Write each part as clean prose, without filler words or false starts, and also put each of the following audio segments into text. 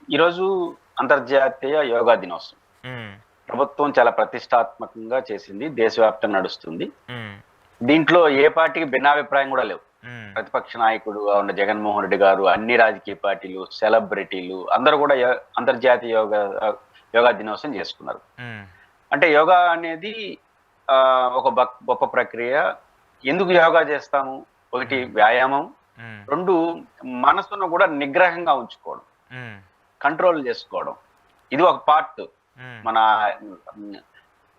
ఈరోజు అంతర్జాతీయ యోగా దినోత్సవం. హ్మ్. ప్రభుత్వం చాలా ప్రతిష్టాత్మకంగా చేసింది. దేశవ్యాప్తంగా నడుస్తుంది. హ్మ్. దీంట్లో ఏ పార్టీకి భిన్నాభిప్రాయం కూడా లేవు. హ్మ్. ప్రతిపక్ష నాయకుడుగా ఉన్న జగన్మోహన్ రెడ్డి గారు, అన్ని రాజకీయ పార్టీలు, సెలబ్రిటీలు అందరూ కూడా అంతర్జాతీయ యోగా దినోత్సవం చేసుకున్నారు. హ్మ్. అంటే యోగా అనేది ఒక గొప్ప ప్రక్రియ. ఎందుకు యోగా చేస్తాము? ఒకటి హ్మ్. వ్యాయామం, హ్మ్. 2 మనసును కూడా నిగ్రహంగా ఉంచుకోవడం, హ్మ్. కంట్రోల్ చేసుకోవడం. ఇది ఒక పార్ట్. హ్మ్. మన హ్మ్,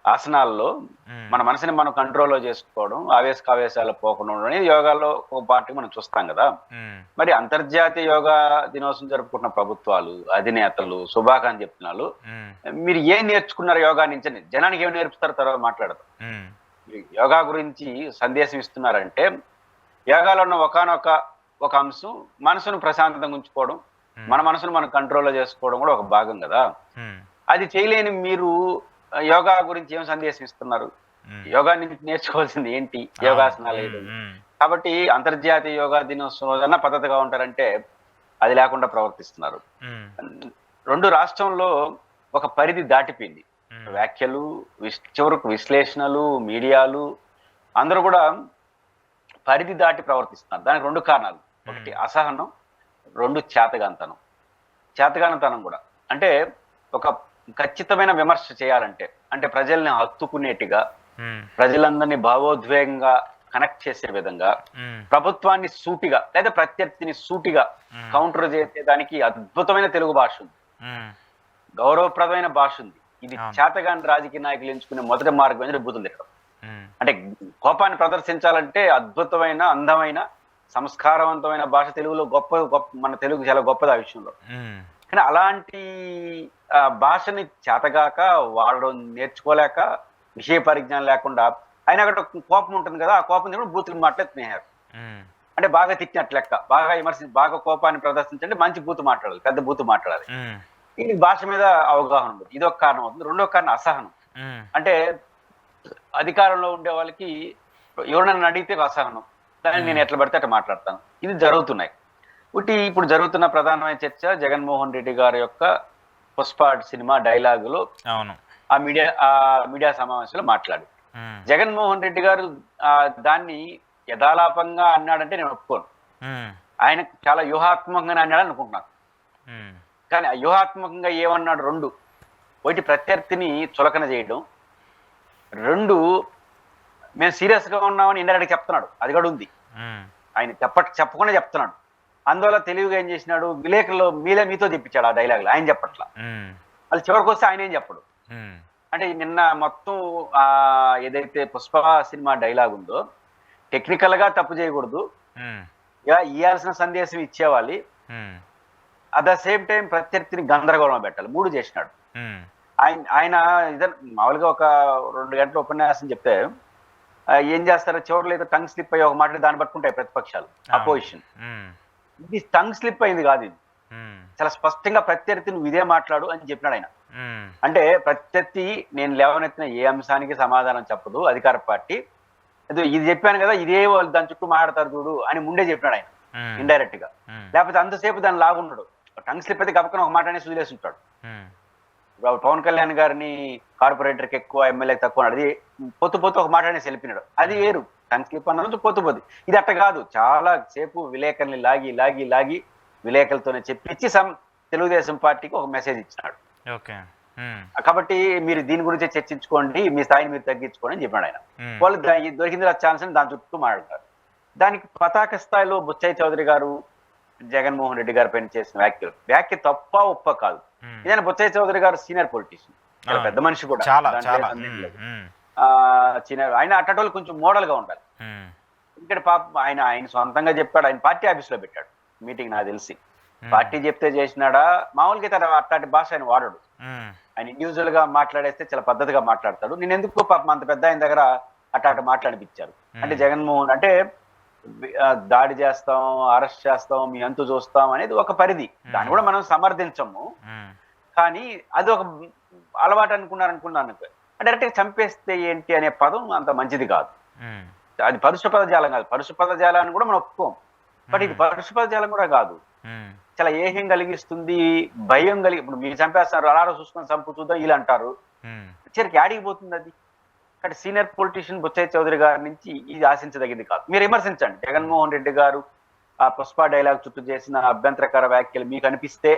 ఆసనాల్లో హ్మ్. మన మనసుని మనం కంట్రోల్‌లో చేసుకోవడం, ఆవేశకావేశాలు పోకుండా ఉండడం అనేది యోగాలో ఒక పార్ట్‌గా మనం చూస్తాం గదా! హ్మ్. మరి అంతర్జాతీయ యోగా దినోత్సవం జరుపుకుంటున్న ప్రభుత్వాలు, అధినేతలు, శుభాకాంక్షలు చెప్తున్నారు. హ్మ్. మీరు ఏం నేర్చుకున్నారు యోగా నుంచని? జనానికి ఏం నేర్పుతారో తర్వాత మాట్లాడదాం. హ్మ్. ఈ యోగా గురించి సందేశం ఇస్తున్నారంటే, యోగాలో ఉన్న ఒక అంశం మనసును ప్రశాంతంగా ఉంచుకోవడం, హ్మ్. మన మనసును మనం కంట్రోల్‌లో చేసుకోవడం కూడా ఒక భాగం గదా! హ్మ్. అది చేయలేని మీరు యోగా గురించి ఏం సందేశం ఇస్తున్నారు? హ్మ్. యోగా నుంచి నేర్చుకోవాల్సింది ఏంటి? అవును. యోగాసనాలేయడం. హ్మ్. హ్మ్. కాబట్టి అంతర్జాతీయ యోగా దినోత్సవం రోజన్నా పద్ధతిగా ఉంటారంటే, అది లేకుండా ప్రవర్తిస్తున్నారు. హ్మ్. 2 రాష్ట్రంలో ఒక పరిధి దాటిపోయింది. హ్మ్. వ్యాఖ్యలు, చివరకు విశ్లేషణలు, మీడియాలు అందరూ గూడా పరిధి దాటి ప్రవర్తిస్తున్నారు. దానికి 2 కారణాలు. ఒకటి హ్మ్. అసహనం, 2 చేతగానితనం. చేతగానితనం గూడా. అంటే ఒక ఖచ్చితమైన విమర్శ చేయాలంటే, అంటే ప్రజల్ని హత్తుకునేట్టుగా, హ్మ్. ప్రజలందరినీ భావోద్వేగంగా కనెక్ట్ చేసే విధంగా, హ్మ్. ప్రభుత్వాన్ని సూటిగా లేదా ప్రత్యర్థిని సూటిగా హ్మ్. కౌంటర్ చేసేదానికి అద్భుతమైన తెలుగు భాష ఉంది. హ్మ్. గౌరవప్రదమైన భాష ఉంది. ఇది అవును. చేతగాని రాజకీయ నాయకులు ఎంచుకునే మొదటి మార్గం ఏంటంటే బూతులు తిట్టడం. హ్మ్. అంటే కోపాన్ని ప్రదర్శించాలంటే అద్భుతమైన, అందమైన, సంస్కారవంతమైన భాష తెలుగులో గొప్ప గొప్ప మన తెలుగు చాలా గొప్పది ఆ విషయంలో. హ్మ్. కానీ అలాంటి భాషని చేతగాక వాడడం నేర్చుకోలేక, విషయ పరిజ్ఞానం లేకుండా అయినా అక్కడ కోపం ఉంటుంది కదా! ఆ కోపం కూడా బూతులు మాట్లాడుతున్నారు. హ్మ్. అంటే బాగా తిట్టినట్టు లెక్క. బాగా కోపాన్ని ప్రదర్శించంటే మంచి బూతు మాట్లాడాలి. పెద్ద బూతు మాట్లాడాలి. హ్మ్. ఈయనకి భాష మీద అవగాహన ఉండదు. ఇదొక కారణం అవుతుంది. రెండో కారణం అసహనం. హ్మ్. అంటే అధికారంలో ఉండే వాళ్ళకి ఎవరినైనా అడిగితే అసహనం. దాన్ని హ్మ్. నేను ఎట్లా పడితే అట్లా మాట్లాడతాను. ఇది జరుగుతున్నాయి. ఇప్పుడు జరుగుతున్న ప్రధానమైన చర్చ జగన్మోహన్ రెడ్డి గారి యొక్క 'పుష్ప' సినిమా డైలాగులు అవును. ఆ మీడియా సమావేశంలో మాట్లాడారు. హ్మ్. జగన్మోహన్ రెడ్డి గారు దాన్ని యథాలాపంగా అన్నాడంటే నేను ఒప్పుకోను. హ్మ్. ఆయన చాలా వ్యూహాత్మకంగానే అన్నాడని అనుకుంటున్నాను. హ్మ్. కానీ ఆ వ్యూహాత్మకంగా ఏమన్నాడు 2 ఒకటి ప్రత్యర్థిని చులకన చేయడం. 2 మేము సీరియస్‌గా ఉన్నామని ఇండైరెక్ట్‌గా చెప్తున్నాడు. అది కూడా ఉంది. హ్మ్. ఆయన చెప్పకుండా చెప్తున్నాడు. అందువల్ల తెలివిగా ఏం చేసినాడు విలేకరులు మీతో చెప్పించాడు ఆ డైలాగులు. ఆయన చెప్పట్ల. హ్మ్. మళ్ళీ చివరికొస్తే ఆయనేం చెప్పడు. హ్మ్. అంటే నిన్న మొత్తం ఏదైతే 'పుష్ప' సినిమా డైలాగ్ ఉందో టెక్నికల్‌గా తప్పు చేయకూడదు. హ్మ్. ఇయ్యాల్సిన సందేశం ఇచ్చేవాలి. హ్మ్. అట్ ద సేమ్ టైమ్ ప్రత్యర్థిని గందరగోళంలో పెట్టాలి. 3 చేసినాడు. హ్మ్. ఆయన ఆయన మామూలుగా ఒక 2 గంటల ఉపన్యాసం చెప్తే ఏం చేస్తారు చివరిలో ఏదో టంగ్ స్లిప్ అయ్యి ఒక మాట దాన్ని పట్టుకుంటాయి ప్రతిపక్షాలు. అవును. అపోజిషన్. హ్మ్. ఇది టంగ్ స్లిప్ అయింది కాదు ఇది. హ్మ్. చాలా స్పష్టంగా ప్రత్యర్థి నువ్వు ఇదే మాట్లాడు అని చెప్పినాడు ఆయన. హ్మ్. అంటే ప్రత్యర్థి నేను లేవనెత్తిన ఏ అంశానికి సమాధానం చెప్పదు అధికార పార్టీ. ఇది చెప్పాను కదా ఇదే వాళ్ళు దాని చుట్టూ మాట్లాడతారు చూడు అని ముందే చెప్పినాడు ఆయన. హ్మ్. ఇండైరెక్ట్ గా. హ్మ్. లేకపోతే అంతసేపు దాన్ని లాగుండడు. టంగ్ స్లిప్ అయితే గబక్కన ఒక మాట అనేసి వదిలేసి ఉంటాడు. హ్మ్. ఇప్పుడు పవన్ కళ్యాణ్ గారిని కార్పొరేటర్‌కి ఎక్కువ, ఎమ్మెల్యేకి తక్కువ అన్నది పొత్తు ఒక మాట అనేసి వెళ్ళిపోయినాడు. అది హ్మ్. వేరు. టంగ్ స్లిప్ అన్నది పొద్దు. ఇది అట్ట కాదు. చాలా సేపు విలేకరుల్ని లాగి విలేకరులతోనే చెప్పించి తెలుగుదేశం పార్టీకి ఒక మెసేజ్ ఇచ్చినాడు. ఓకే. హ్మ్. కాబట్టి మీరు దీని గురించే చర్చించుకోండి. మీ స్థాయిని మీరు తగ్గించుకోండి అని చెప్పాడు ఆయన. హ్మ్. వాళ్ళు దొరికింది ఛాన్స్ అని దాని చుట్టూ మాట్లాడతారు. దానికి పతాక స్థాయిలో బుచ్చయ్య చౌదరి గారు, జగన్మోహన్ రెడ్డి గారి పైన చేసిన వ్యాఖ్య తప్పా ఒప్పా కాదు. హ్మ్. ఏదైనా బుచ్చయ్య చౌదరి గారు సీనియర్ పొలిటీషియన్. చాలా అవును. పెద్ద మనిషి కూడా. చాలా. దాంట్లో ఏ చాలా. సందేహం హ్మ్. లేదు. హ్మ్. సీనియర్ ఆయన అట్టటోళ్ళు కొంచెం మోడల్‌గా ఉండాలి. హ్మ్. ఎందుకంటే పాపం ఆయన సొంతంగా చెప్పాడు. ఆయన పార్టీ ఆఫీస్‌లో పెట్టాడు మీటింగ్ నాకు తెలిసి. హ్మ్. పార్టీ చెప్తే చేసినాడా మామూలుగా అయితే అట్లాంటి భాష ఆయన వాడడు. హ్మ్. ఆయన ఇండివిజువల్‌గా మాట్లాడేస్తే చాలా పద్ధతిగా మాట్లాడతాడు. నేనెందుకో పాపం అంత పెద్ద ఆయన దగ్గర అట్టాంటి మాటలనిపించారు. అంటే హ్మ్. జగన్మోహన్ అంటే దాడి చేస్తాం, అరెస్ట్ చేస్తాం, మీ అంతు చూస్తాం అనేది ఒక పరిధి. దాన్ని హ్మ్. కూడా మనం సమర్థించము. హ్మ్. కానీ అది ఒక అలవాటు అనుకున్నాను. డైరెక్ట్‌గా చంపేస్తే ఏంటి అనే పదం అంత మంచిది కాదు. హ్మ్. అది పరుష పదజాలం కాదు. పరుష పదజాలాన్ని కూడా మనం ఒప్పుకోం. బట్ ఇది హ్మ్. పరుష పదజాలం కూడా కాదు. హ్మ్. చాలా ఏహ్యం కలిగిస్తుంది, భయం కలిగి, ఇప్పుడు మీరు చంపేస్తారు అలారా చూసుకొని చంపు చూద్దాం వీళ్ళు అంటారు. ఉమ్, చివరికి యాడికి పోతుంది అది? కాబట్టి సీనియర్ పొలిటీషియన్ బుచ్చయ్య చౌదరి గారి నుంచి ఇది ఆశించదగింది కాదు. మీరు విమర్శించండి, జగన్మోహన్ రెడ్డి గారు ఆ పుష్ప డైలాగ్ చుట్టూ చేసిన అభ్యంతరకర వ్యాఖ్యలు మీకు అనిపిస్తే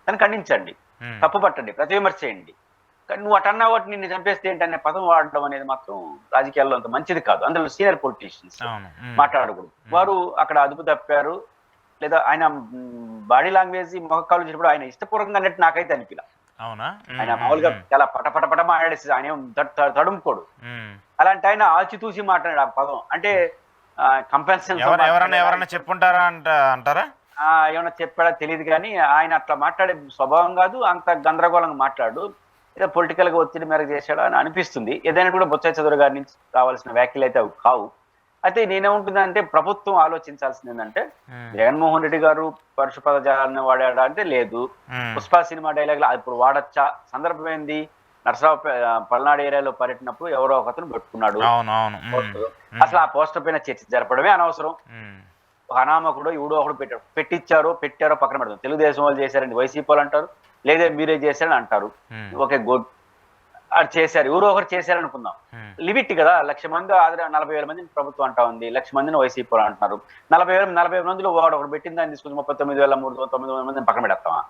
దాన్ని ఖండించండి, ఉమ్, తప్పు పట్టండి, ప్రతి విమర్శ చేయండి. కానీ నువ్వు అటన్నా ఒకటి నిన్ను చంపేస్తే ఏంటనే పదం వాడడం అనేది మాత్రం రాజకీయాల్లో అంత మంచిది కాదు. అందులో సీనియర్ పొలిటీషియన్స్ అవును. మాట్లాడకూడదు. వారు అక్కడ అదుపు తప్పారు, లేదా ఆయన బాడీ లాంగ్వేజ్ మొహకాలు చేసినప్పుడు ఆయన ఇష్టపూర్వకంగా అన్నట్టు నాకైతే అనిపిలా. అవునా? ఆయన మామూలుగా చాలా పటపట మాట్లాడేసి ఆయన ఏం తడుముకోడు. అలాంటి ఆయన ఆచితూసి మాట్లాడాడు ఆ పదం. అంటే కంపెన్సేషన్ ఎవరైనా చెప్పుంటారా అంటారా? ఏమన్నా చెప్పాడా తెలియదు, కానీ ఆయన అట్లా మాట్లాడే స్వభావం కాదు, అంత గందరగోళంగా మాట్లాడు, ఏదో పొలిటికల్ గా ఒత్తిడి మేరకు చేశాడా అని అనిపిస్తుంది. ఏదైనా కూడా బొత్స చౌదరి గారి నుంచి కావాల్సిన వ్యాఖ్యలు అయితే అవి కావు. అయితే నేనేముంటుందంటే ప్రభుత్వం ఆలోచించాల్సింది ఏంటంటే, జగన్మోహన్ రెడ్డి గారు పరుష పదజాలాన్ని వాడాడా అంటే లేదు. పుష్ప సినిమా డైలాగ్ ఇప్పుడు వాడచ్చా? సందర్భం ఏంది? నరసరావు పల్నాడు ఏరియాలో పర్యటనప్పుడు ఎవరో ఒకతను పెట్టుకున్నాడు అసలు ఆ పోస్టర్ పైన చర్చ జరపడమే అనవసరం. ఒక అనామకుడు ఎవడో ఒకడు పెట్టారో పక్కన పెడతాం. తెలుగుదేశం వాళ్ళు చేశారండి, వైసీపీ వాళ్ళు అంటారు, లేదా మీరే చేశారని అంటారు. ఓకే గుడ్, అది చేశారు, ఎవరో ఒకరు చేశారు అనుకుందాం. లిమిట్ కదా, 1,00,000 మంది 40,000 మందిని ప్రభుత్వం అంటా ఉంది, 1,00,000 మందిని వైసీపీ వాళ్ళు అంటున్నారు. 40,000 మందిలో వాడు ఒకటి పెట్టిన దాన్ని తీసుకుని 39,399 మందిని పక్కన పెడతామా?